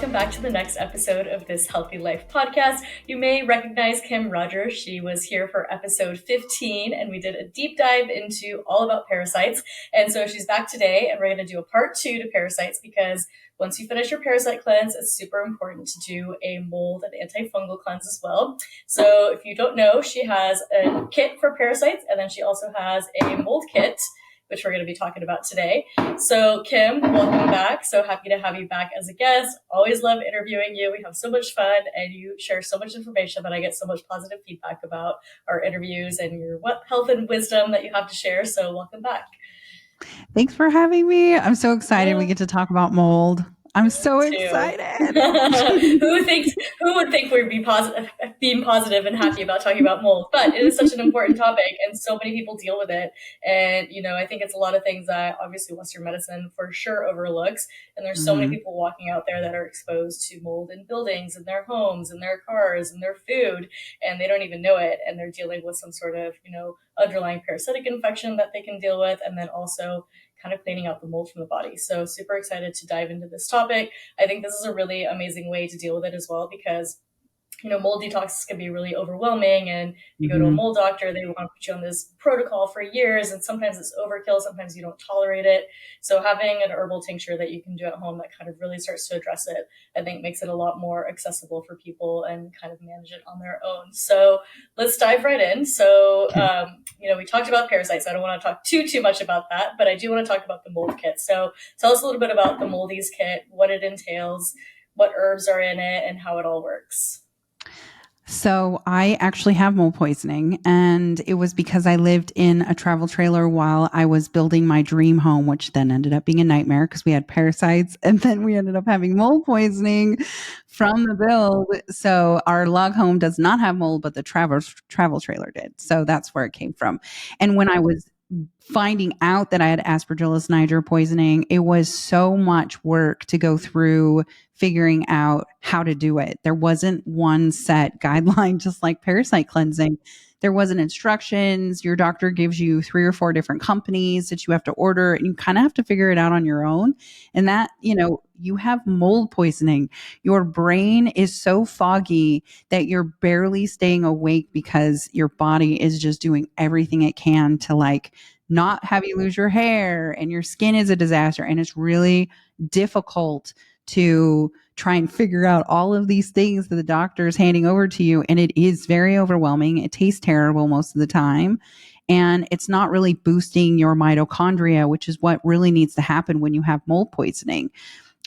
welcome back to the next episode of this Healthy Life podcast. You may recognize Kim Rogers. She was here for episode 15, and we did a deep dive into all about parasites. And so she's back today, and we're going to do a part 2 to parasites because once you finish your parasite cleanse, it's super important to do a mold and antifungal cleanse as well. So if you don't know, she has a kit for parasites, and then she also has a mold kit, which we're going to be talking about today. So Kim, welcome back. So happy to have you back as a guest. Always love interviewing you. We have so much fun and you share so much information that I get so much positive feedback about our interviews and your health and wisdom that you have to share. So welcome back. Thanks for having me. I'm so excited we get to talk about mold. I'm so excited. Who would think we'd be being positive and happy about talking about mold? But it is such an important topic, and so many people deal with it. And I think it's a lot of things that obviously Western medicine for sure overlooks. And there's so many people walking out there that are exposed to mold in buildings, in their homes, in their cars, in their food, and they don't even know it. And they're dealing with some sort of underlying parasitic infection that they can deal with, and then also kind of cleaning out the mold from the body. So super excited to dive into this topic. I think this is a really amazing way to deal with it as well, because mold detox can be really overwhelming, and you go to a mold doctor, they want to put you on this protocol for years, and sometimes it's overkill, sometimes you don't tolerate it. So having an herbal tincture that you can do at home that kind of really starts to address it, I think makes it a lot more accessible for people and kind of manage it on their own. So let's dive right in. So, we talked about parasites. I don't want to talk too much about that, but I do want to talk about the mold kit. So tell us a little bit about the Moldeze kit, what it entails, what herbs are in it, and how it all works. So I actually have mold poisoning, and it was because I lived in a travel trailer while I was building my dream home, which then ended up being a nightmare because we had parasites, and then we ended up having mold poisoning from the build. So our log home does not have mold, but the travel trailer did. So that's where it came from. And when I was finding out that I had Aspergillus niger poisoning, it was so much work to go through figuring out how to do it. There wasn't one set guideline, just like parasite cleansing. There wasn't instructions. Your doctor gives you 3 or 4 different companies that you have to order, and you kind of have to figure it out on your own. And that, you have mold poisoning. Your brain is so foggy that you're barely staying awake because your body is just doing everything it can to not have you lose your hair, and your skin is a disaster. And it's really difficult to try and figure out all of these things that the doctor is handing over to you. And it is very overwhelming. It tastes terrible most of the time. And it's not really boosting your mitochondria, which is what really needs to happen when you have mold poisoning.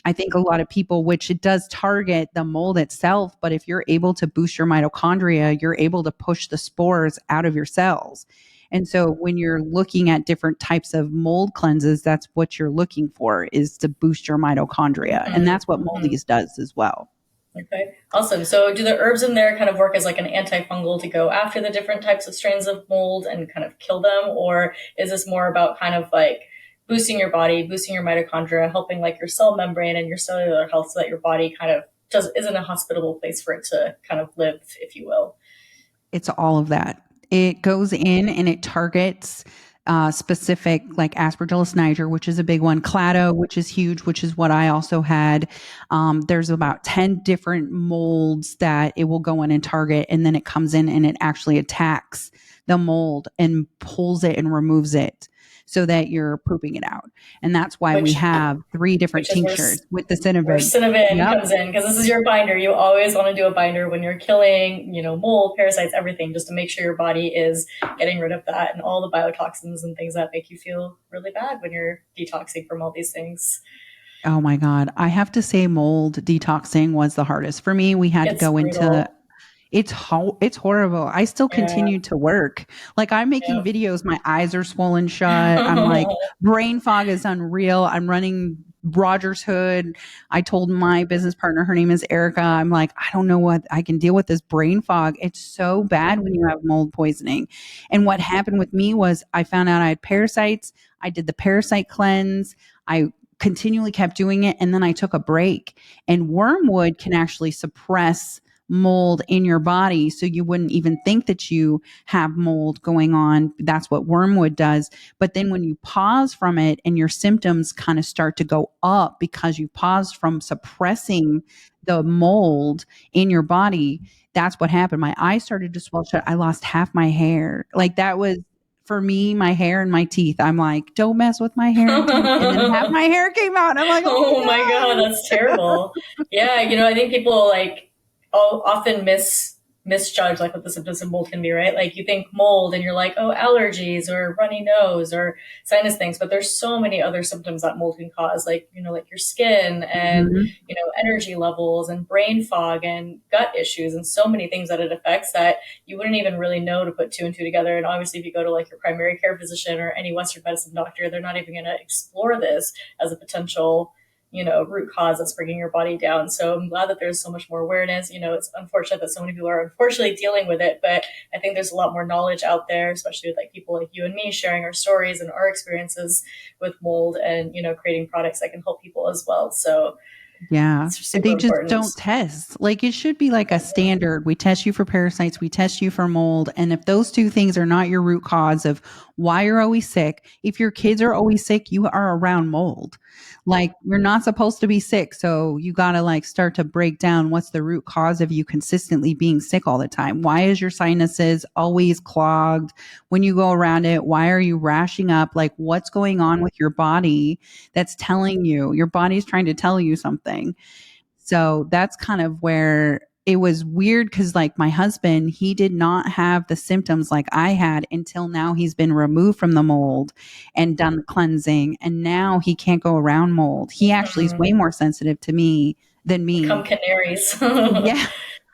I think a lot of people, which it does target the mold itself, but if you're able to boost your mitochondria, you're able to push the spores out of your cells. And so when you're looking at different types of mold cleanses, that's what you're looking for, is to boost your mitochondria. And that's what Moldeze does as well. Okay, awesome. So do the herbs in there kind of work as like an antifungal to go after the different types of strains of mold and kind of kill them? Or is this more about kind of like boosting your body, boosting your mitochondria, helping like your cell membrane and your cellular health so that your body kind of isn't a hospitable place for it to kind of live, if you will? It's all of that. It goes in and it targets specific, like Aspergillus niger, which is a big one, clado, which is huge, which is what I also had. There's about 10 different molds that it will go in and target, and then it comes in and it actually attacks the mold and pulls it and removes it so that you're pooping it out. And that's why we have 3 different tinctures with the cinnamon. Where cinnamon comes in, because this is your binder. You always want to do a binder when you're killing, mold, parasites, everything, just to make sure your body is getting rid of that and all the biotoxins and things that make you feel really bad when you're detoxing from all these things. Oh my God. I have to say mold detoxing was the hardest for me. We had to go into... It's horrible. I still continue to work. Like, I'm making videos. My eyes are swollen shut. I'm like, brain fog is unreal. I'm running RogersHood. I told my business partner, her name is Erica, I'm like, I don't know what I can deal with this brain fog. It's so bad when you have mold poisoning. And what happened with me was I found out I had parasites. I did the parasite cleanse. I continually kept doing it. And then I took a break. And wormwood can actually suppress mold in your body, so you wouldn't even think that you have mold going on. That's what wormwood does. But then when you pause from it and your symptoms kind of start to go up because you paused from suppressing the mold in your body, that's what happened. My eyes started to swell shut. I lost half my hair. Like that was for me, my hair and my teeth. I'm like, don't mess with my hair and teeth. And then half my hair came out. And I'm like, oh Oh my God, my that's terrible. Yeah, I think people like often misjudge like what the symptoms of mold can be, right? Like you think mold and you're like, oh, allergies or runny nose or sinus things, but there's so many other symptoms that mold can cause, like, like your skin and, God. energy levels and brain fog and gut issues and so many things that it affects that you wouldn't even really know to put two and two together. And obviously if you go to like your primary care physician or any Western medicine doctor, they're not even going to explore this as a potential root cause that's bringing your body down. So I'm glad that there's so much more awareness. It's unfortunate that so many people are unfortunately dealing with it, but I think there's a lot more knowledge out there, especially with like people like you and me sharing our stories and our experiences with mold and, creating products that can help people as well. So Yeah. it's super They just important. don't test. Like it should be like a standard. We test you for parasites, we test you for mold. And if those two things are not your root cause of why you're always sick, if your kids are always sick, you are around mold. Like you're not supposed to be sick. So you got to like start to break down what's the root cause of you consistently being sick all the time. Why is your sinuses always clogged when you go around it? Why are you rashing up? Like what's going on with your body that's telling you your body's trying to tell you something. So that's kind of where it was weird because like my husband, he did not have the symptoms like I had until now he's been removed from the mold and done the cleansing. And now he can't go around mold. He actually is Mhm. way more sensitive to me than Become me. canaries. Yeah.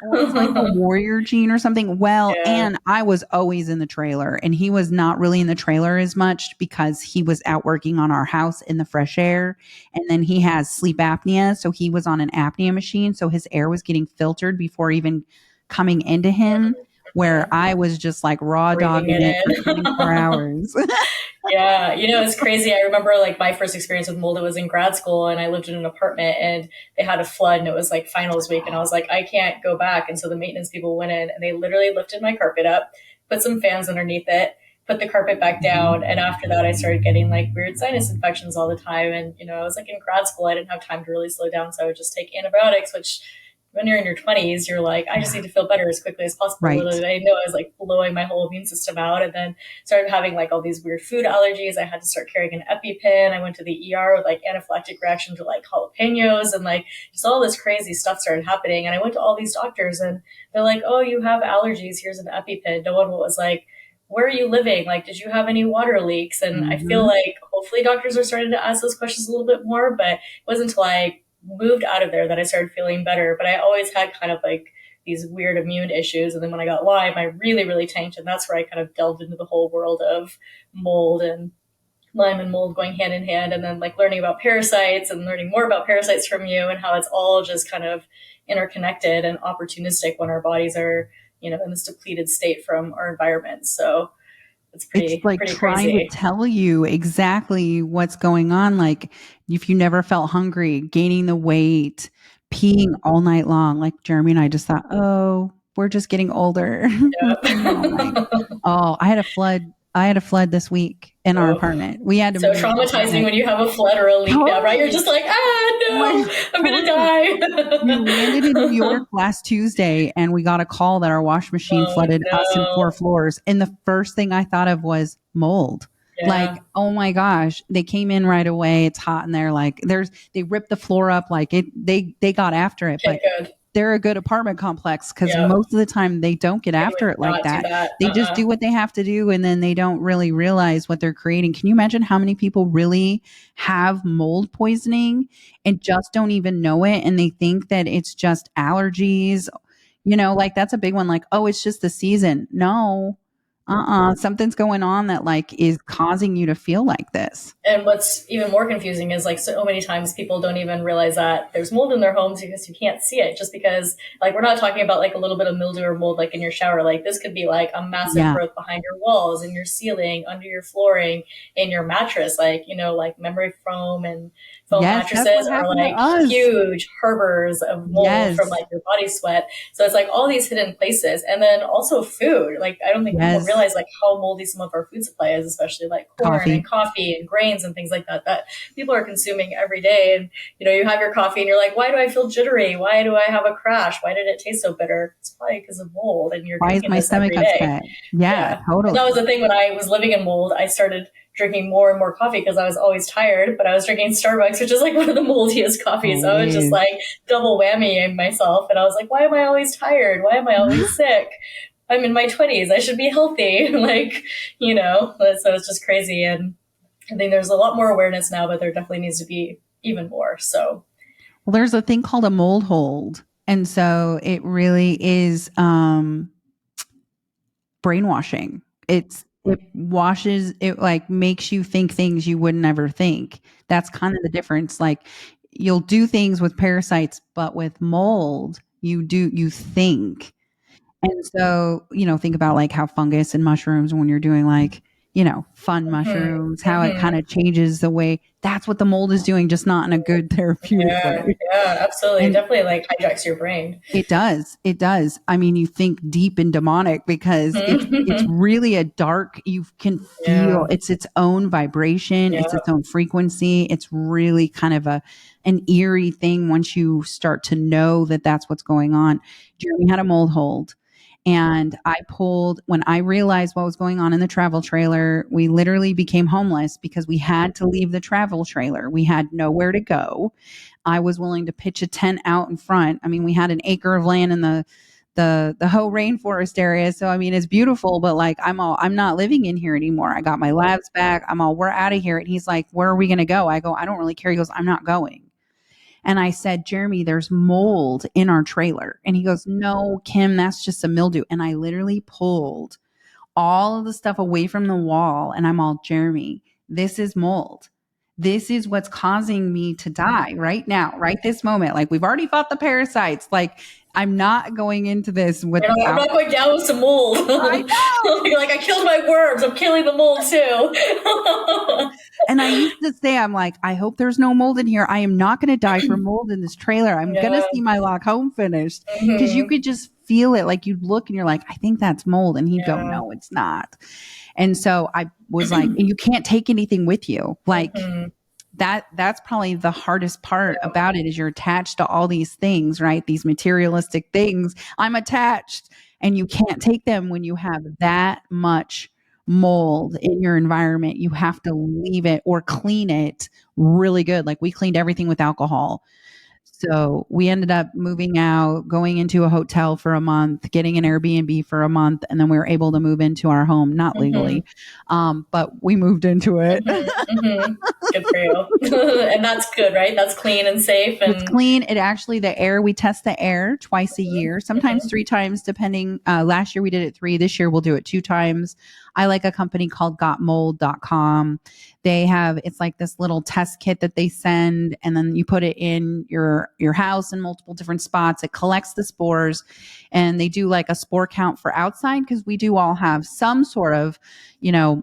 Or he's like the warrior gene or something. Well, Yeah. and I was always in the trailer, and he was not really in the trailer as much because he was out working on our house in the fresh air. And then he has sleep apnea. So he was on an apnea machine. So his air was getting filtered before even coming into him, where Mhm. I was just like raw Breathing dogging it it for in. 24 hours. Yeah, it's crazy. I remember like my first experience with mold, it was in grad school and I lived in an apartment and they had a flood and it was like finals week and I was like, I can't go back. And so the maintenance people went in and they literally lifted my carpet up, put some fans underneath it, put the carpet back down. And after that, I started getting like weird sinus infections all the time. And, I was like in grad school, I didn't have time to really slow down. So I would just take antibiotics, which when you're in your 20s, you're like, I just Yeah. need to feel better as quickly as possible. Little Right. did I know I was like blowing my whole immune system out. And then started having like all these weird food allergies. I had to start carrying an EpiPen. I went to the ER with like anaphylactic reaction to like jalapenos and like just all this crazy stuff started happening. And I went to all these doctors and they're like, oh, you have allergies. Here's an EpiPen. No one was like, where are you living? Like, did you have any water leaks? And I feel Hmm. like hopefully doctors are starting to ask those questions a little bit more, but it wasn't until I moved out of there that I started feeling better. But I always had kind of like these weird immune issues. And then when I got Lyme, I really, really tanked. And that's where I kind of delved into the whole world of mold and Lyme and mold going hand in hand. And then like learning about parasites and learning more about parasites from you and how it's all just kind of interconnected and opportunistic when our bodies are, in this depleted state from our environment. So it's It's pretty, like pretty trying to crazy. tell you exactly what's going on. Like if you never felt hungry, gaining the weight, peeing all night long. Like Jeremy and I just thought, oh, we're just getting older. We're peeing all night. Yeah. Oh, I had a flood. I had a flood this week in our Oh, apartment. We had to so move traumatizing apartment. when you have a flood or a leak now, right? You're Totally. just like, no, What? I'm gonna Totally. We die. landed in New York last Tuesday and we got a call that our wash machine Oh flooded us and four no. floors. And the first thing I thought of was mold. Like, Yeah. oh my gosh, they came in right away. It's hot in there. Like they ripped the floor up. Like they got after it, Okay, but good. they're a good apartment complex because Yeah. most of the time they don't get They would after it like not do that. that. They just do what they have to do and then they don't really realize what they're creating. Can you imagine how many people really have mold poisoning and just don't even know it and they think that it's just allergies? Like that's a big one. Like, oh, it's just the season. No, something's going on that like is causing you to feel like this. And what's even more confusing is like so many times people don't even realize that there's mold in their homes because you can't see it. Just because like we're not talking about like a little bit of mildew or mold like in your shower. Like this could be like a massive Yeah. growth behind your walls, in your ceiling, under your flooring, in your mattress. Like like memory foam and foam Yes, that's what mattresses are happened to like us. huge harbors of mold from Yes. like your body sweat. So it's like all these hidden places, and then also food. Like I don't think people Yes. realize like how moldy some of our food supply is, especially like corn and Coffee. coffee and grains and things like that that people are consuming every day. And you have your coffee and you're like, why do I feel jittery? Why do I have a crash? Why did it taste so bitter? It's probably because of mold, and you're Why is drinking my this stomach every day. upset? Yeah, Yeah. And that was totally. the thing when I was living in mold. I started drinking more and more coffee because I was always tired, but I was drinking Starbucks, which is like one of the moldiest coffees. So I was just Always. like double whammying myself. And I was like, why am I always tired? Why am I always sick? I'm in my 20s. I should be healthy. So it's just crazy. And I think there's a lot more awareness now, but there definitely needs to be even more. So, Well, there's a thing called a mold hold. And so it really is brainwashing. It washes it, like makes you think things you would never think. That's kind of the difference. Like you'll do things with parasites, but with mold, you think. And so, think about like how fungus and mushrooms, when you're doing like, fun mm-hmm, mushrooms, how it kind mm-hmm. of changes the way. That's what the mold is doing, just not in a good therapeutic Yeah, way. yeah, absolutely. It And definitely like hijacks your brain. it does. It does. I mean, you think deep and demonic because it's Mhm. really a dark, you can feel Yeah, it's own vibration, it's yeah. its own frequency. It's really kind of an eerie thing once you start to know that that's what's going on. Jeremy had a mold hold, and I pulled when I realized what was going on in the travel trailer. We literally became homeless because we had to leave the travel trailer. We had nowhere to go. I was willing to pitch a tent out in front. I mean, we had an acre of land in the whole rainforest area. So I mean, it's beautiful, but like I'm not living in here anymore. I got my labs back. We're out of here. And he's like, where are we gonna go? I go, I don't really care. He goes, I'm not going. And I said, Jeremy, there's mold in our trailer. And he goes, no, Kim, that's just a mildew. And I literally pulled all of the stuff away from the wall. And I'm all, Jeremy, this is mold. This is what's causing me to die right now, right this moment. Like we've already fought the parasites. Like I'm not going into this I'm without. not going down with some mold. I know. Like I killed my worms. I'm killing the mold too. And I used to say, I'm like, I hope there's no mold in here. I am not going to die from mold in this trailer. I'm going to Yeah. see my lock home finished. Because you Hmm. could just feel it. Like you'd look and you're like, I think that's mold. And he'd go, Yeah. no, it's not. And so I was like, and you can't take anything with you. Like Hmm. that's probably the hardest part Yeah. about it is you're attached to all these things, right? These materialistic things. I'm attached and you can't take them when you have that much mold in your environment. You have to leave it or clean it really good. Like we cleaned everything with alcohol. So we ended up moving out, going into a hotel for a month, getting an Airbnb for a month, and then we were able to move into our home, not Hmm. legally, but we moved into it. Hmm. Hmm. Good for you. And that's good, right? That's clean and safe It's and. clean. It actually, the air, we test the air twice a year, sometimes Hmm. three times, depending. Last year we did it three. This year we'll do it two times. I like a company called gotmold.com. They have, it's like this little test kit that they send, and then you put it in your house in multiple different spots. It collects the spores, and they do like a spore count for outside because we do all have some sort of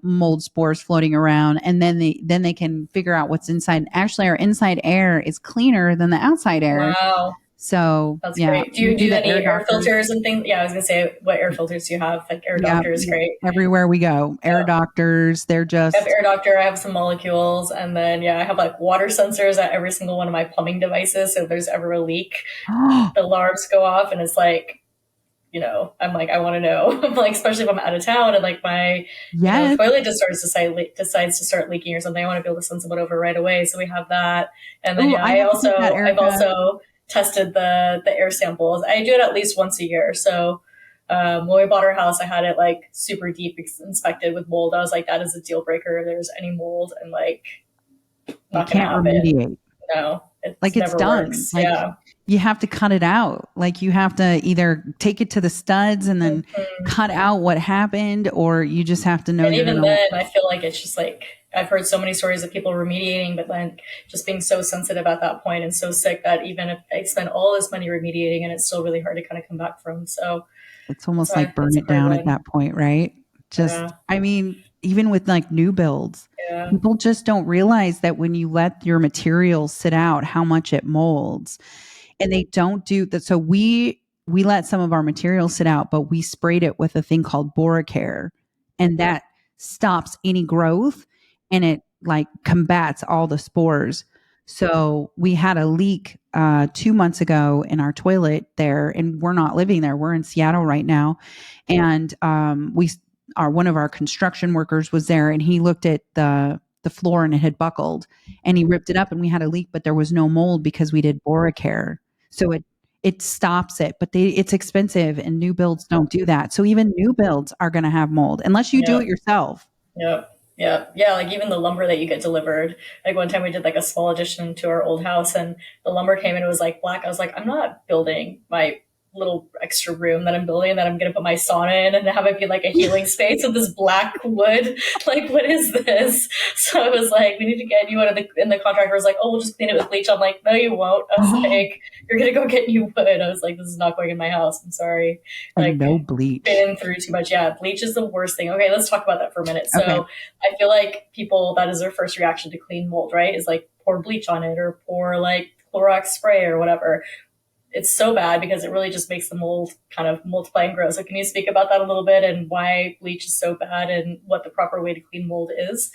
mold spores floating around, and then they can figure out what's inside. Actually, our inside air is cleaner than the outside air. Wow. So That's yeah, great. Do we you do do the air any air doctors. filters and things? Yeah, I was gonna say, what air filters do you have? Like air Yeah, doctor is yeah, great. everywhere we go, air Yeah. doctors. They're I have just air doctor. I have some molecules, and then yeah, I have like water sensors at every single one of my plumbing devices. So if there's ever a leak, the alarms go off, and it's like, I'm like, I want to know. Like, especially if I'm out of town and like my, yes. toilet just decides to start leaking or something. I want to be able to send someone over right away. So we have that, and then Oh, yeah, I have to take that, I've Erica. also tested the air samples. I do it at least once a year. So when we bought our house, I had it like super deep inspected with mold. I was like, that is a deal breaker. If there's any mold, and like, You not gonna can't happen. remediate. No, it Like it's never done. works. Like Yeah. you have to cut it out. Like you have to either take it to the studs and then Mhm. cut out what happened, or you just have to know And you're even gonna. then, I feel like it's just like I've heard so many stories of people remediating, but then just being so sensitive at that point and so sick that even if I spend all this money remediating, and it's still really hard to kind of come back from. So It's almost like burn that's a it hard down at one. that point, right? Just, Yeah, I mean, even with like new builds, yeah. people just don't realize that when you let your materials sit out, how much it molds. And they don't do that. So we let some of our materials sit out, but we sprayed it with a thing called Boracare. and that stops any growth, and it like combats all the spores. So we had a leak 2 months ago in our toilet there, and we're not living there. We're in Seattle right now, and we our one of our construction workers was there, and he looked at the floor and it had buckled, and he ripped it up, and we had a leak, but there was no mold because we did boracare. So it stops it, but it's expensive, and new builds don't do that. So even new builds are going to have mold unless you do Yeah. it yourself. Yep. Yeah. Yeah. Like even the lumber that you get delivered. Like one time we did like a small addition to our old house and the lumber came and it was like black. I was like, I'm not building my little extra room that I'm building that I'm going to put my sauna in and have it be like a healing space with this black wood. Like, what is this? So I was like, we need to get you out of the, and the contractor was like, oh, we'll just clean it with bleach. I'm like, no, you won't. I was like, you're going to go get new wood. I was like, this is not going in my house. I'm sorry. And Like, no bleach. been through too much. Yeah, bleach is the worst thing. Okay, let's talk about that for a minute. Okay. So I feel like people, that is their first reaction to clean mold, right? Is like pour bleach on it or pour like Clorox spray or whatever. It's so bad because it really just makes the mold kind of multiply and grow. So can you speak about that a little bit and why bleach is so bad and what the proper way to clean mold is?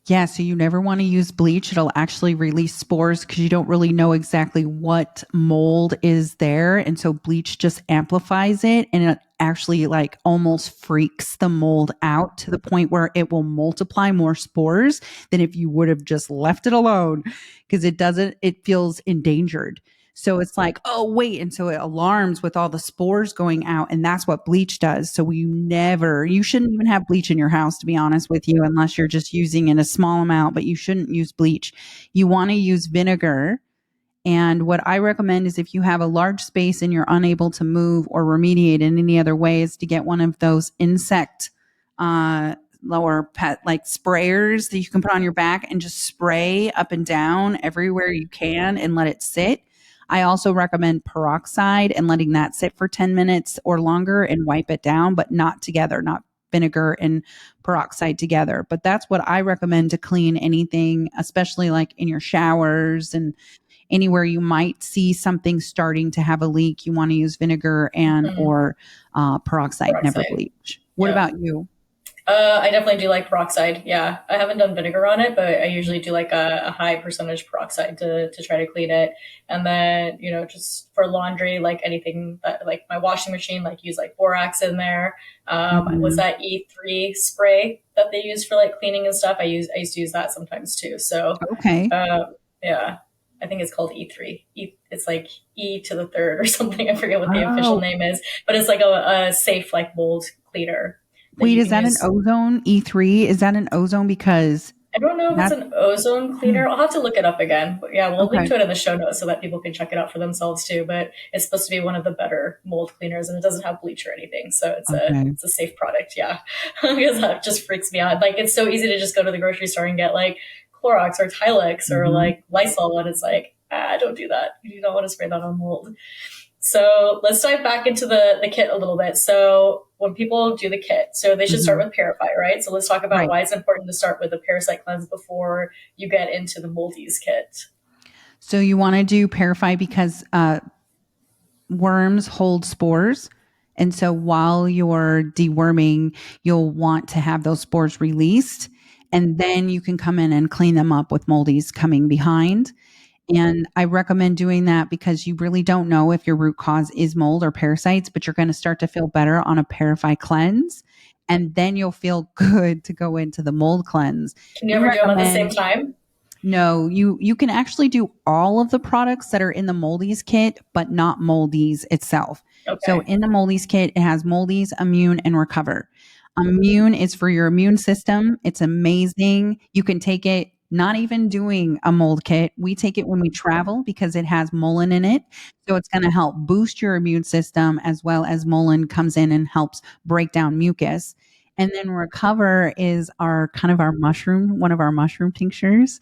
Yeah, so you never want to use bleach. It'll actually release spores because you don't really know exactly what mold is there. And so bleach just amplifies it, and it actually like almost freaks the mold out to the point where it will multiply more spores than if you would have just left it alone, because it feels endangered. So it's like, oh, wait. And so it alarms with all the spores going out. And that's what bleach does. So you shouldn't even have bleach in your house, to be honest with you, unless you're just using in a small amount, but you shouldn't use bleach. You want to use vinegar. And what I recommend is if you have a large space and you're unable to move or remediate in any other way, is to get one of those insect lower pet like sprayers that you can put on your back and just spray up and down everywhere you can and let it sit. I also recommend peroxide and letting that sit for 10 minutes or longer and wipe it down, but not together, not vinegar and peroxide together. But that's what I recommend to clean anything, especially like in your showers and anywhere you might see something starting to have a leak. You want to use vinegar and Mm-hmm. or peroxide, never Peroxide. bleach. What Yeah. about you? I definitely do like peroxide. Yeah, I haven't done vinegar on it, but I usually do like a high percentage peroxide to try to clean it. And then, just for laundry, like anything that, like my washing machine, like use like borax in there. Was Mhm. that E3 spray that they use for like cleaning and stuff? I used to use that sometimes too. So, Okay. yeah, I think it's called E3. It's like E to the third or something. I forget what the official Oh, name is, but it's like a safe like mold cleaner that wait, you is can that an use. ozone E3? Is that an ozone? Because I don't know if it's that, an ozone hmm, cleaner. I'll have to look it up again. But yeah, we'll link okay. to it in the show notes so that people can check it out for themselves too. But it's supposed to be one of the better mold cleaners, and it doesn't have bleach or anything, so Okay. it's a safe product. Yeah, because that just freaks me out. Like it's so easy to just go to the grocery store and get like Clorox or Tilex or Hmm. like Lysol, and it's like don't do that. You don't want to spray that on mold. So let's dive back into the kit a little bit. So when people do the kit, so they should start Hmm. with Purify, right? So let's talk about Right. why it's important to start with a parasite cleanse before you get into the Moldeze kit. So you want to do Parafy because worms hold spores. And so while you're deworming, you'll want to have those spores released. And then you can come in and clean them up with moldies coming behind. And I recommend doing that because you really don't know if your root cause is mold or parasites, but you're going to start to feel better on a Parify cleanse. And then you'll feel good to go into the mold cleanse. Can you We ever do them at the same recommend time? no, you can actually do all of the products that are in the Moldies kit, but not Moldies itself. So Okay. in the Moldies kit, it has Moldies, Immune, and Recover. Immune is for your immune system. It's amazing. You can take it not even doing a mold kit. We take it when we travel because it has Mullein in it. So it's going to help boost your immune system as well as Mullein comes in and helps break down mucus. And then Recover is our kind of our mushroom, one of our mushroom tinctures.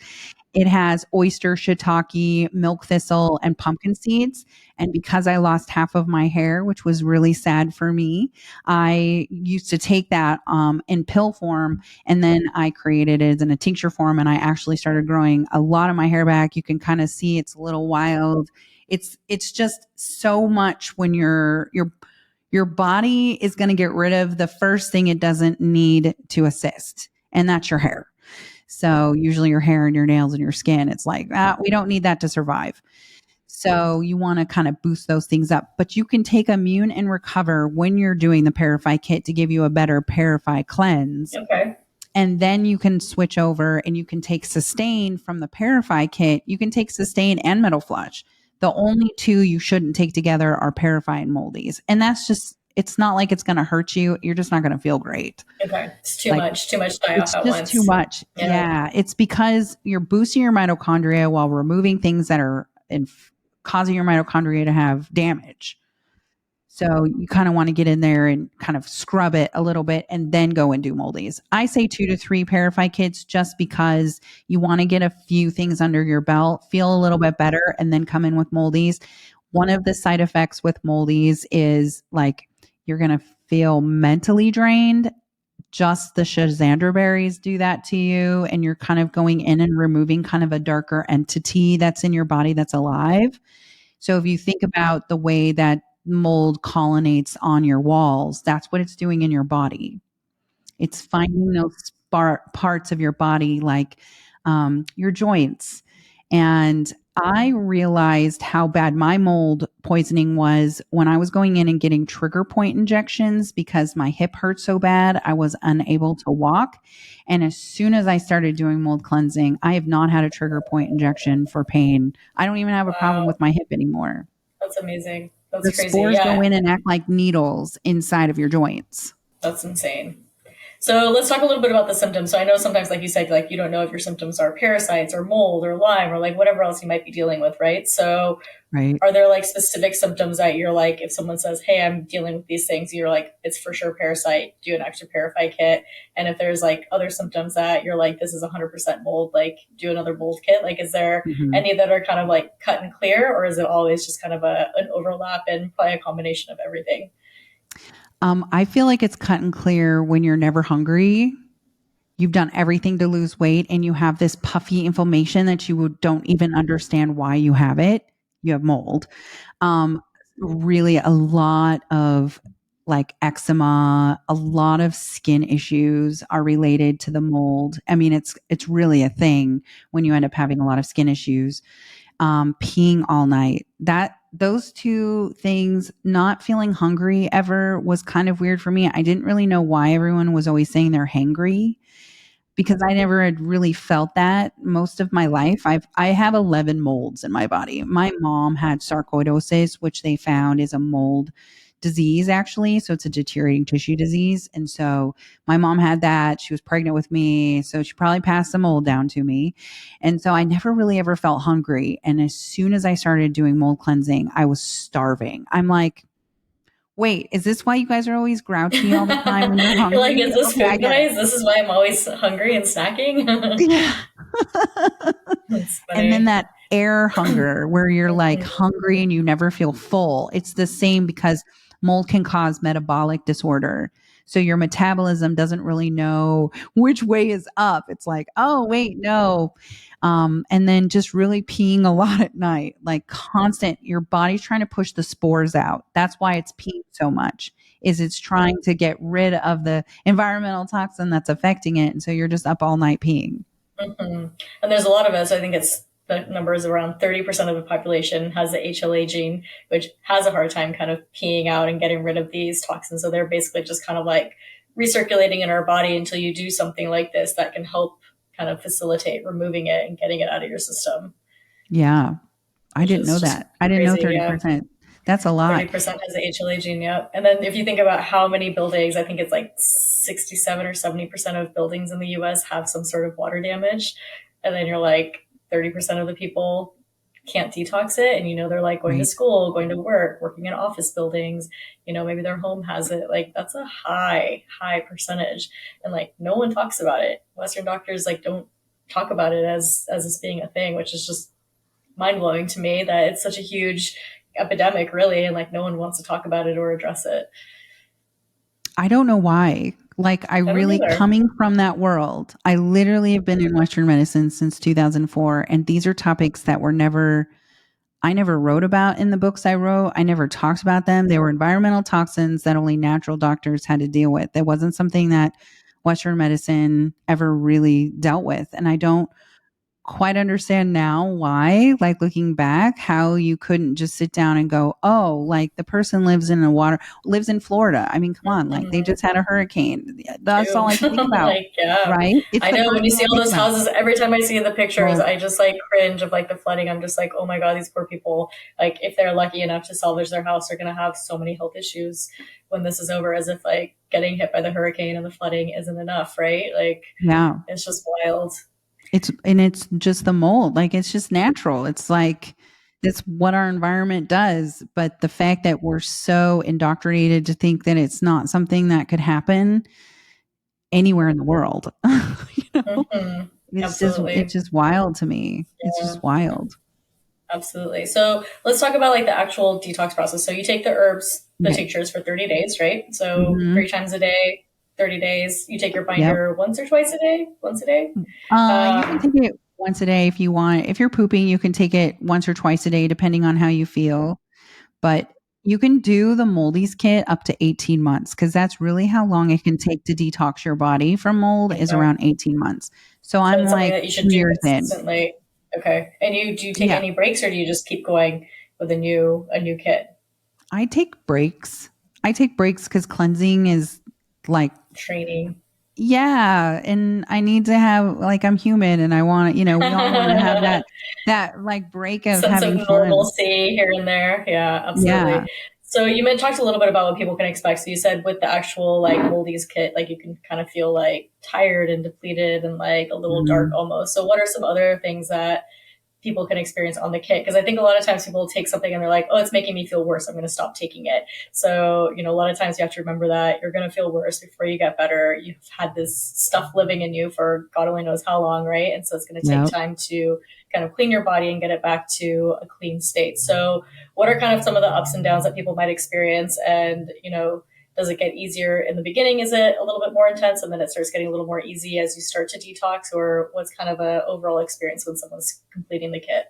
It has oyster, shiitake, milk thistle, and pumpkin seeds. And because I lost half of my hair, which was really sad for me, I used to take that in pill form, and then I created it in a tincture form, and I actually started growing a lot of my hair back. You can kind of see it's a little wild. It's just so much when Your body is going to get rid of the first thing it doesn't need to assist, and that's your hair. So usually your hair and your nails and your skin, it's like, we don't need that to survive. So you want to kind of boost those things up. But you can take Immune and Recover when you're doing the Parify kit to give you a better Parify cleanse. Okay. And then you can switch over and you can take Sustain from the Parify kit. You can take Sustain and Metal Flush. The only two you shouldn't take together are Parify and Moldeze. And that's just, it's not like it's going to hurt you. You're just not going to feel great. Okay. It's too much die It's off at just once. too much. Yeah. It's because you're boosting your mitochondria while removing things that are causing your mitochondria to have damage. So you kind of want to get in there and kind of scrub it a little bit and then go and do Moldeze. I say 2 to 3 Parify kits just because you want to get a few things under your belt, feel a little bit better, and then come in with Moldeze. One of the side effects with Moldeze is like you're going to feel mentally drained. Just the Shazandra berries do that to you, and you're kind of going in and removing kind of a darker entity that's in your body that's alive. So if you think about the way that mold collonates on your walls, that's what it's doing in your body. It's finding those parts of your body, like your joints. And I realized how bad my mold poisoning was when I was going in and getting trigger point injections because my hip hurt so bad I was unable to walk. And as soon as I started doing mold cleansing, I have not had a trigger point injection for pain. I don't even have a problem Wow. with my hip anymore. That's amazing. The That's crazy. spores go Yeah. in and act like needles inside of your joints. That's insane. So let's talk a little bit about the symptoms. So I know sometimes, like you said, like you don't know if your symptoms are parasites or mold or Lyme or like whatever else you might be dealing with, right? So Right. are there like specific symptoms that you're like, if someone says, hey, I'm dealing with these things, you're like, it's for sure parasite, do an extra Parify kit. And if there's like other symptoms that you're like, this is 100% mold, like do another mold kit. Like, is there any that are kind of like cut and clear, or is it always just kind of an overlap and probably a combination of everything? I feel like it's cut and clear when you're never hungry. You've done everything to lose weight and you have this puffy inflammation that you don't even understand why you have it. You have mold. Really a lot of like eczema, a lot of skin issues are related to the mold. I mean, it's really a thing when you end up having a lot of skin issues. Peeing all night. Those two things, not feeling hungry ever was kind of weird for me. I didn't really know why everyone was always saying they're hangry because I never had really felt that most of my life. I have 11 molds in my body. My mom had sarcoidosis, which they found is a mold disease actually. So it's a deteriorating tissue disease. And so my mom had that. She was pregnant with me. So she probably passed the mold down to me. And so I never really ever felt hungry. And as soon as I started doing mold cleansing, I was starving. I'm like, wait, is this why you guys are always grouchy all the time when you're You're like, hungry? is this Okay, I food get it. noise? This is why I'm always hungry and snacking. Yeah. That's And then funny. that air hunger where you're like hungry and you never feel full. It's the same because mold can cause metabolic disorder. So your metabolism doesn't really know which way is up. It's like, oh, wait, no. And then just really peeing a lot at night, like constant, your body's trying to push the spores out. That's why it's peeing so much, is it's trying to get rid of the environmental toxin that's affecting it. And so you're just up all night peeing. Hmm. And there's a lot of us. I think it's the number is around 30% of the population has the HLA gene, which has a hard time kind of peeing out and getting rid of these toxins. So they're basically just kind of like recirculating in our body until you do something like this that can help kind of facilitate removing it and getting it out of your system, Yeah. I which didn't know is just that. I didn't know crazy. Yeah. 30%. That's a lot. 30% has the HLA gene, yeah. And then if you think about how many buildings, I think it's like 67 or 70% of buildings in the US have some sort of water damage. And then you're like 30% of the people can't detox it. And they're like going to Right. school, going to work, working in office buildings, maybe their home has it. Like that's a high percentage. And like no one talks about it. Western doctors like don't talk about it as this being a thing, which is just mind blowing to me that it's such a huge epidemic, really, and like no one wants to talk about it or address it. I don't know why. Like, I I don't really, either. coming from that world, I literally have been in Western medicine since 2004. And these are topics that were never I never wrote about in the books I wrote. I never talked about them. They were environmental toxins that only natural doctors had to deal with. That wasn't something that Western medicine ever really dealt with. And I don't quite understand now why, like looking back, how you couldn't just sit down and go, oh, like the person lives in Florida. I mean, come on, like they Mhm. just had a hurricane. That's all Too. I can think about, Like, yeah. right? It's I the know first when you thing see I all think those about. houses, every time I see the pictures, Well, I just like cringe of like the flooding. I'm just like, oh my God, these poor people, like if they're lucky enough to salvage their house, they're going to have so many health issues when this is over, as if like getting hit by the hurricane and the flooding isn't enough, right? Like, yeah. it's just wild. It's just the mold. Like it's just natural. It's like it's what our environment does. But the fact that we're so indoctrinated to think that it's not something that could happen anywhere in the world. you know? Hmm. It's Absolutely. just wild to me. It's Yeah. just wild. Absolutely. So let's talk about like the actual detox process. So you take the herbs, the Okay. tinctures for 30 days, right? So Hmm. 3 times a day, 30 days. You take your Yep. binder once or twice a day? Once a day? You can take Um, it once a day if you want. If you're pooping, you can take it once or twice a day, depending on how you feel. But you can do the Moldies kit up to 18 months because that's really how long it can take to detox your body from mold is okay. around 18 months. So So I'm it's something like that you should 2 do years in. consistently. Okay. And you do you take Yeah, any breaks, or do you just keep going with a new kit I take breaks. I take breaks because cleansing is like, training? yeah, and I need to have like I'm human and I want to, we all want to have that like break of Sense of having fun. normalcy here and there. Yeah, Yeah. absolutely. So you talked a little bit about what people can expect. So you said with the actual like Moldy's kit, like you can kind of feel like tired and depleted and like a little dark Mhm. almost. So what are some other things that people can experience on the kit? Because I think a lot of times people take something and they're like, oh, it's making me feel worse, I'm going to stop taking it. So a lot of times you have to remember that you're going to feel worse before you get better. You've had this stuff living in you for God only knows how long, right? And so it's going to take Yep. time to kind of clean your body and get it back to a clean state. So what are kind of some of the ups and downs that people might experience? And does it get easier in the beginning? Is it a little bit more intense and then it starts getting a little more easy as you start to detox? Or what's kind of a overall experience when someone's completing the kit?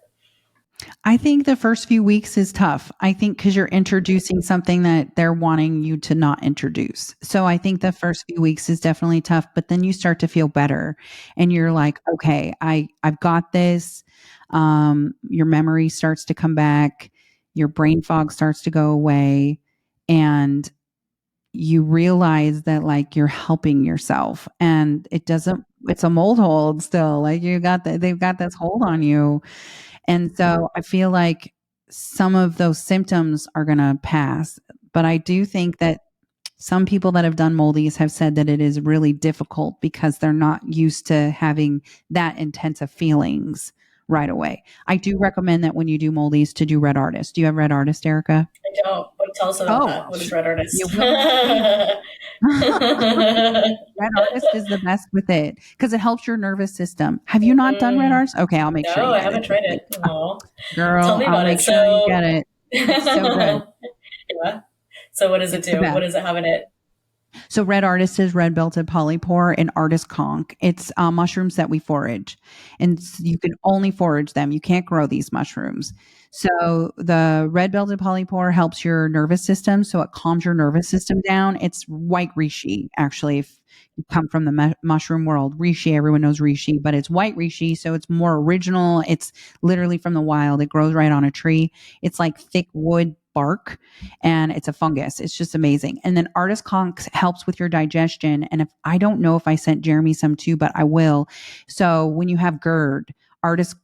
I think the first few weeks is tough. I think because you're introducing something that they're wanting you to not introduce. So I think the first few weeks is definitely tough, but then you start to feel better and you're like, okay, I've got this. Your memory starts to come back, your brain fog starts to go away, and you realize that like you're helping yourself and it's a mold hold still. Like they've got this hold on you, and so I feel like some of those symptoms are going to pass. But I do think that some people that have done moldies have said that it is really difficult because they're not used to having that intensive feelings right away. I do recommend that when you do moldies to do red artist. Do you have red artist, Erica? I don't. What Tell us about Oh, that. What is Red you Artist? will not believe. Red artist is the best with it because it helps your nervous system. Have you not done red Mm, artist? Okay, I'll make sure no, you I get it haven't this tried week. it. Oh, tell Girl, me I'll about make it. sure you get So, it. It's so good. yeah. So, what does it It's the do? What best. does it have in it? So red artist is red belted polypore and artist conch. It's mushrooms that we forage, and you can only forage them. You can't grow these mushrooms. So the red belted polypore helps your nervous system, so it calms your nervous system down. It's white reishi, actually. If you come from the mushroom world, reishi, everyone knows reishi, but it's white reishi, so it's more original. It's literally from the wild. It grows right on a tree. It's like thick wood bark and it's a fungus. It's just amazing. And then artist conch helps with your digestion. And if I don't know if I sent Jeremy some too, but I will. So when you have GERD, artist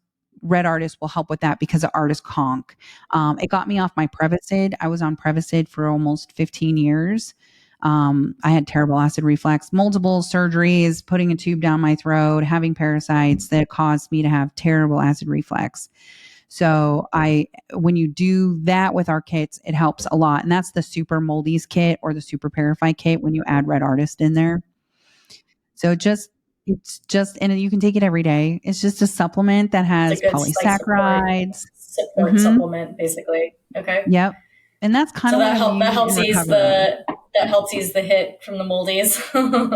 red artist will help with that because of artist conch. It got me off my Prevacid. I was on Prevacid for almost 15 years. I had terrible acid reflux, multiple surgeries, putting a tube down my throat, having parasites that caused me to have terrible acid reflux. So when you do that with our kits, it helps a lot. And that's the super moldies kit or the super purify kit when you add red artist in there. So it's just, and you can take it every day. It's just a supplement that It's a has good like polysaccharides. support Hmm. supplement, basically. Okay. Yep. And that's kind So of what I've that used in helps ease recovery. the hit from the moldies.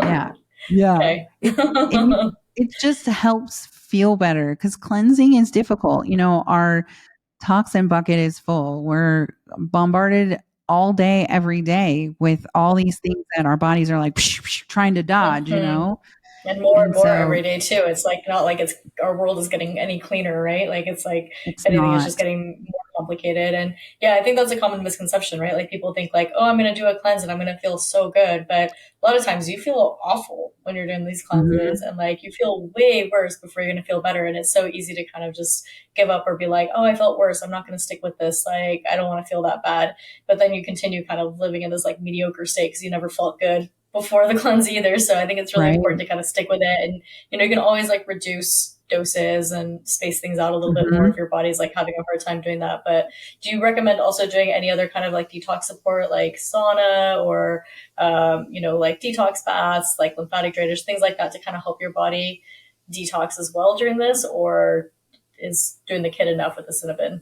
Yeah. Yeah. Okay. And it just helps feel better because cleansing is difficult. Our toxin bucket is full. We're bombarded all day, every day with all these things that our bodies are like trying to dodge, you Mhm. know? And And more every so day too. It's like not like it's our world is getting any cleaner, right? Like it's like it's anything is just not. getting more complicated. And yeah, I think that's a common misconception, right? Like people think like, oh, I'm gonna do a cleanse and I'm gonna feel so good. But a lot of times you feel awful when you're doing these cleanses Hmm. and like you feel way worse before you're gonna feel better. And it's so easy to kind of just give up or be like, oh, I felt worse. I'm not gonna stick with this. Like I don't want to feel that bad. But then you continue kind of living in this like mediocre state because you never felt good before the cleanse either. So I think it's really Right. important to kind of stick with it. And you can always like reduce doses and space things out a little bit more if Hmm. your body's like having a hard time doing that. But do you recommend also doing any other kind of like detox support, like sauna or like detox baths, like lymphatic drainage, things like that, to kind of help your body detox as well during this, or is doing the kit enough with the cinnamon?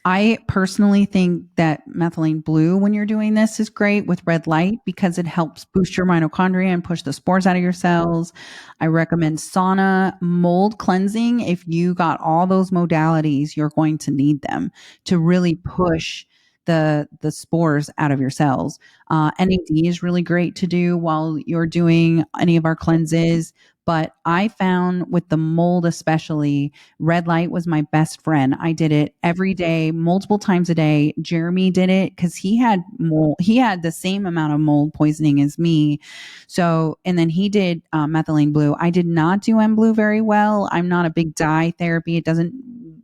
I personally think that methylene blue, when you're doing this, is great with red light because it helps boost your mitochondria and push the spores out of your cells. I recommend sauna, mold cleansing. If you got all those modalities, you're going to need them to really push the spores out of your cells. NAD is really great to do while you're doing any of our cleanses. But I found with the mold, especially, red light was my best friend. I did it every day, multiple times a day. Jeremy did it because he had mold. He had the same amount of mold poisoning as me. So, and then he did methylene blue. I did not do M blue very well. I'm not a big dye therapy. It doesn't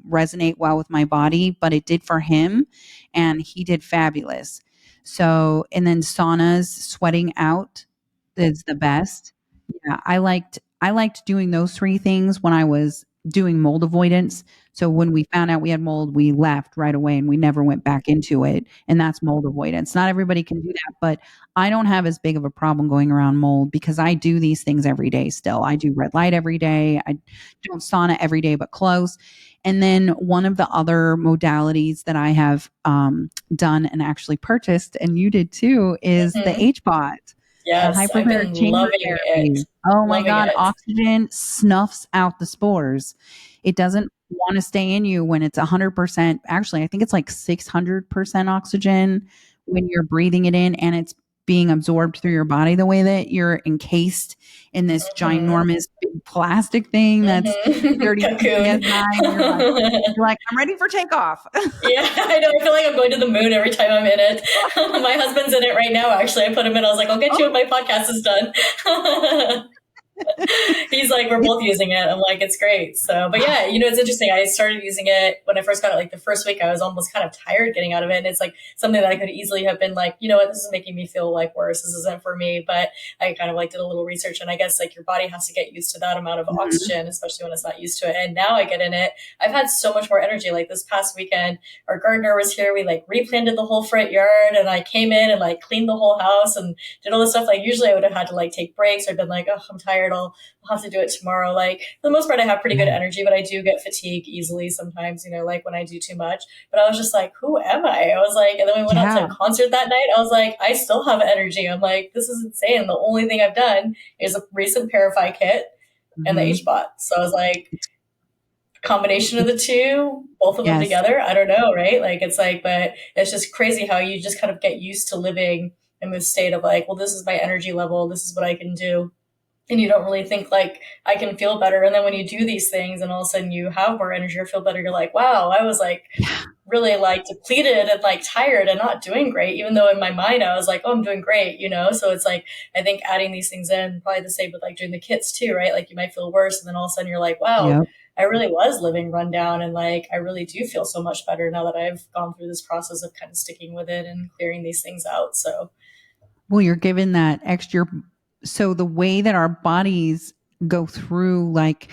resonate well with my body, but it did for him, and he did fabulous. So, and then saunas, sweating out is the best. Yeah, I liked doing those 3 things when I was doing mold avoidance. So when we found out we had mold, we left right away and we never went back into it, and that's mold avoidance. Not everybody can do that, but I don't have as big of a problem going around mold because I do these things every day still. I do red light every day. I don't sauna every day, but close. And then one of the other modalities that I have done and actually purchased, and you did too, is the Mm-hmm. HBOT, the Yes, I've hyperbaric been chamber loving it. therapy. Oh my Loving God, it. oxygen snuffs out the spores. It doesn't want to stay in you when it's 100%. Actually, I think it's like 600% oxygen when you're breathing it in and it's being absorbed through your body the way that you're encased in this Mm-hmm. ginormous big plastic thing that's Mm-hmm. 32 Cocoon. psi and you're like, I'm ready for takeoff. Yeah, I know. I feel like I'm going to the moon every time I'm in it. My husband's in it right now, actually. I put him in. I was like, I'll get you when Oh, my podcast is done. He's like, we're both using it. I'm like, it's great. So, but yeah, it's interesting. I started using it when I first got it. Like the first week, I was almost kind of tired getting out of it. And it's like something that I could easily have been like, you know what, this is making me feel like worse. This isn't for me. But I kind of like did a little research, and I guess like your body has to get used to that amount of mhm. oxygen, especially when it's not used to it. And now I get in it. I've had so much more energy. Like this past weekend, our gardener was here. We like replanted the whole front yard, and I came in and like cleaned the whole house and did all this stuff. Like usually I would have had to like take breaks or been like, oh, I'm tired. I'll have to do it tomorrow. Like for the most part, I have pretty good Yeah. energy, but I do get fatigued easily sometimes, like when I do too much. But I was just like, who am I? I was like, and then we went out to a Yeah. concert that night. I was like, I still have energy. I'm like, this is insane. The only thing I've done is a recent Parify kit and the Mhm. HBot. So I was like, combination of the two, both of them Yes. together, I don't know, right? Like it's like, but it's just crazy how you just kind of get used to living in this state of like, well, this is my energy level, this is what I can do, and you don't really think like I can feel better. And then when you do these things and all of a sudden you have more energy or feel better, you're like, wow, I was like Yeah. really like depleted and like tired and not doing great, even though in my mind I was like, oh, I'm doing great. So it's like I think adding these things in, probably the same with like doing the kits too, right? Like you might feel worse and then all of a sudden you're like, wow, Yep. I really was living run down, and like I really do feel so much better now that I've gone through this process of kind of sticking with it and clearing these things out. So Well, you're given that extra. So the way that our bodies go through, like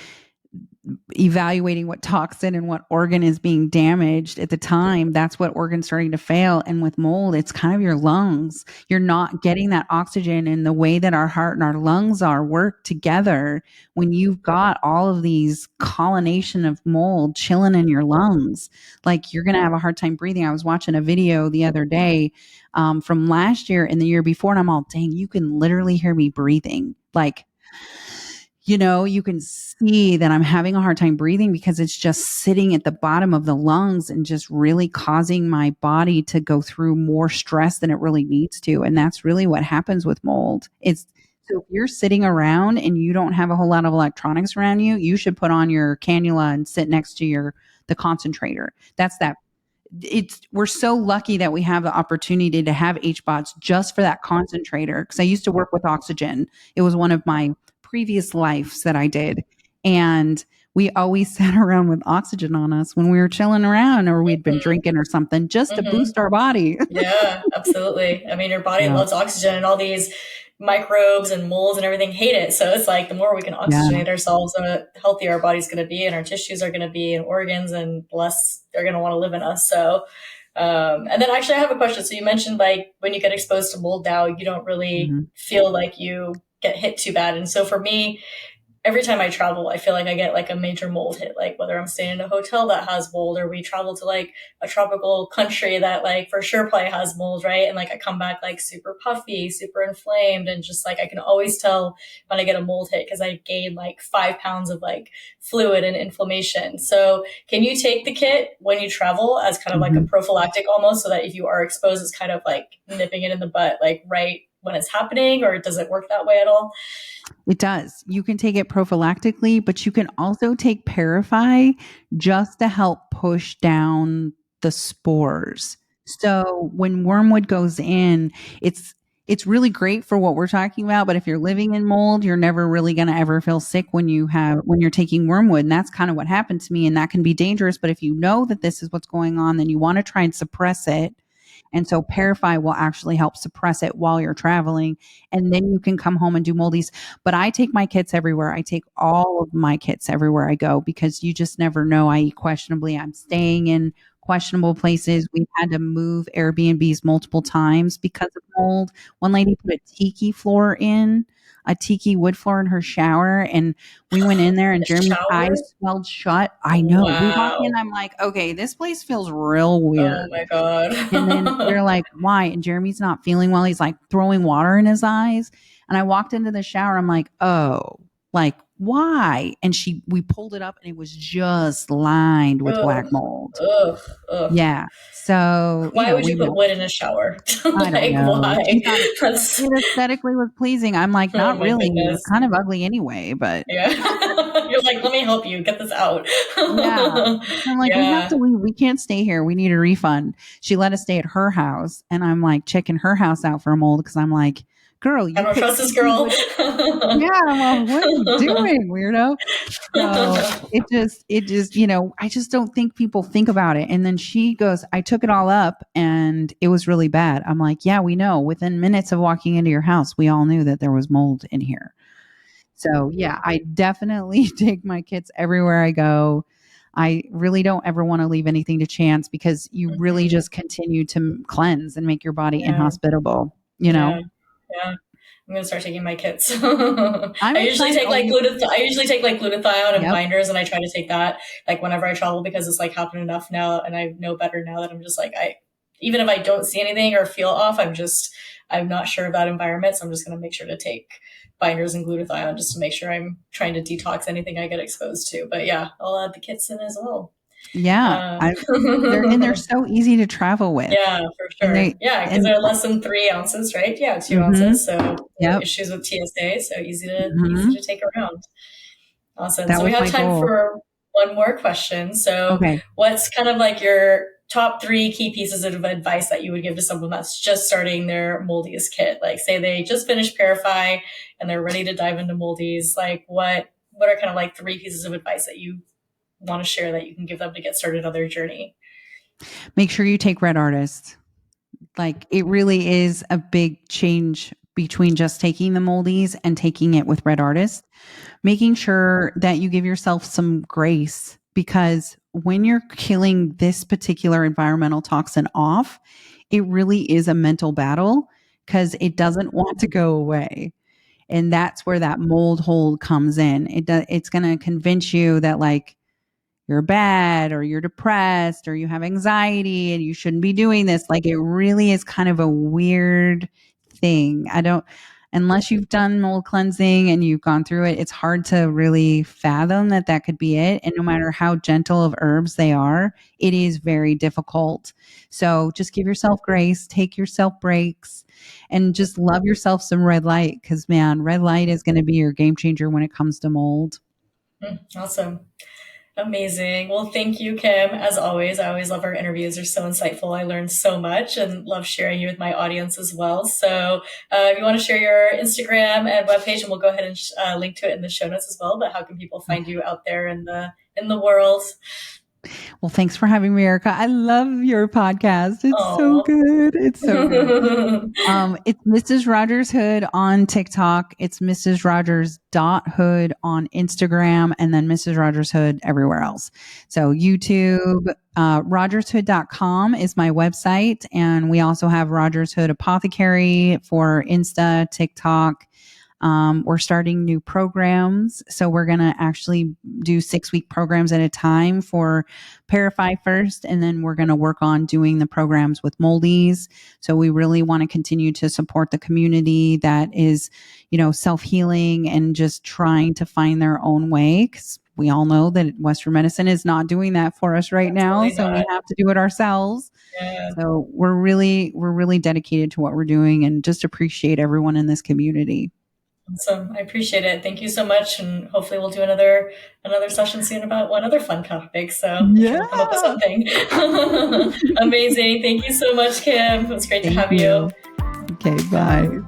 evaluating what toxin and what organ is being damaged at the time, that's what organ's starting to fail. And with mold, it's kind of your lungs. You're not getting that oxygen, and the way that our heart and our lungs are work together. When you've got all of these colonization of mold chilling in your lungs, like you're going to have a hard time breathing. I was watching a video the other day from last year and the year before, and I'm all, dang, you can literally hear me breathing. Like you can see that I'm having a hard time breathing because it's just sitting at the bottom of the lungs and just really causing my body to go through more stress than it really needs to. And that's really what happens with mold. It's so if you're sitting around and you don't have a whole lot of electronics around you, you should put on your cannula and sit next to the concentrator. That's that we're so lucky that we have the opportunity to have HBOTs just for that concentrator. Because I used to work with oxygen. It was one of my previous lives that I did. And we always sat around with oxygen on us when we were chilling around or we'd been Mhm. drinking or something just to Mhm. boost our body. Yeah, absolutely. I mean, your body Yeah. loves oxygen, and all these microbes and molds and everything hate it. So it's like the more we can Yeah. oxygenate ourselves, the healthier our body's going to be, and our tissues are going to be, and organs, and the less they're going to want to live in us. So, and then actually, I have a question. So you mentioned like when you get exposed to mold now, you don't really Mhm. feel like you get hit too bad. And so for me, every time I travel, I feel like I get like a major mold hit, like whether I'm staying in a hotel that has mold or we travel to like a tropical country that like for sure probably has mold, right? And like I come back like super puffy, super inflamed, and just like I can always tell when I get a mold hit because I gain like 5 pounds of like fluid and inflammation. So can you take the kit when you travel as kind of like a Mhm. prophylactic almost so that if you are exposed, it's kind of like nipping it in the butt, like right when it's happening, or does it work that way at all? It does. You can take it prophylactically, but you can also take Parafy just to help push down the spores. So when wormwood goes in, it's it's really great for what we're talking about, but if you're living in mold, you're never really going to ever feel sick when you're taking wormwood, and that's kind of what happened to me, and that can be dangerous, but if you know that this is what's going on, then you want to try and suppress it, and so Parafy will actually help suppress it while you're traveling. And then you can come home and do moldies. But I take my kits everywhere. I take all of my kits everywhere I go because you just never know. I eat questionably. I'm staying in questionable places. We've had to move Airbnbs multiple times because of mold. One lady put a tiki floor in, a tiki wood floor in her shower. And we went in there In and the Jeremy's shower? eyes swelled shut. I know. We walk in, Wow. I'm like, okay, this place feels real Oh weird. my And then god. we're like, why? And Jeremy's not feeling well. He's like throwing water in his eyes. And I walked into the shower. I'm like, oh, like, why? And we pulled it up and it was just lined with Ugh. black mold. Ugh. Ugh. Yeah. So, Why would we you put met. wood in a shower? I don't Like, know. She why? thought That's, it aesthetically was pleasing. I'm like, oh not my really. You're goodness. kind of ugly anyway, but Yeah. You're like, let me help you get this out. yeah. I'm like, we have Yeah. to leave. We can't stay here. We need a refund. She let us stay at her house. And I'm like checking her house out for a mold because I'm like, girl, I you don't put trust this Tiki girl. wood. Yeah. Well, what are you doing, weirdo? So it just, I just don't think people think about it. And then she goes, I took it all up and it was really bad. I'm like, yeah, we know. Within minutes of walking into your house, we all knew that there was mold in here. So, yeah, I definitely take my kits everywhere I go. I really don't ever want to leave anything to chance because you really Mhm. just continue to cleanse and make your body Yeah. inhospitable, you Yeah. know? Yeah. I'm gonna start taking my kits. I I'm usually excited. take Oh, like I usually take like glutathione and yep. binders, and I try to take that like whenever I travel because it's like happened enough now, and I know better now that I'm just like even if I don't see anything or feel off, I'm not sure of that environment, so I'm just gonna make sure to take binders and glutathione just to make sure I'm trying to detox anything I get exposed to. But yeah, I'll add the kits in as well. Yeah. Uh, They're so easy to travel with. Yeah, for And sure. Yeah, because and they're less than 3 ounces, right? Yeah, 2 ounces. mhm. So no Yep. issues with TSA. So easy Mhm. to take around. Awesome. That So we was have my time goal. for one more question. So Okay. what's kind of like your top three key pieces of advice that you would give to someone that's just starting their moldies kit? Like say they just finished Purify and they're ready to dive into moldies. Like what are kind of like three pieces of advice that you want to share that you can give them to get started on their journey? Make sure you take red artists. Like it really is a big change between just taking the moldies and taking it with red artist. Making sure that you give yourself some grace because when you're killing this particular environmental toxin off, it really is a mental battle because it doesn't want to go away. And that's where that mold hold comes in. It's going to convince you that like you're bad or you're depressed or you have anxiety and you shouldn't be doing this. Like it really is kind of a weird thing. I don't unless you've done mold cleansing and you've gone through it, it's hard to really fathom that that could be it. And no matter how gentle of herbs they are, it is very difficult. So just give yourself grace, take yourself breaks, and just love yourself some red light, because, man, red light is going to be your game changer when it comes to mold. Awesome. Amazing. Well, thank you, Kim. As always, I always love our interviews. They're so insightful. I learned so much and love sharing you with my audience as well. So if you want to share your Instagram and webpage, and we'll go ahead and link to it in the show notes as well. But how can people find you out there in the world? Well, thanks for having me, Erica. I love your podcast. It's so Oh. good. It's so good. It's Mrs. Rogers Hood on TikTok. It's Mrs. Rogers Hood on Instagram, and then Mrs. Rogers Hood everywhere else. So YouTube, RogersHood.com is my website. And we also have Rogers Hood Apothecary for Insta, TikTok. We're starting new programs. So we're going to actually do 6-week programs at a time for Parify first. And then we're going to work on doing the programs with Moldeze. So we really want to continue to support the community that is, self-healing and just trying to find their own way. Because we all know that Western medicine is not doing that for us right now. Absolutely So we not. have to do it ourselves. Yeah. So we're really dedicated to what we're doing and just appreciate everyone in this community. Awesome. I appreciate it. Thank you so much. And hopefully we'll do another session soon about one other fun topic. So I'm sure we'll come up with something. Amazing. Thank you so much, Kim. It was great to have you. Okay, bye.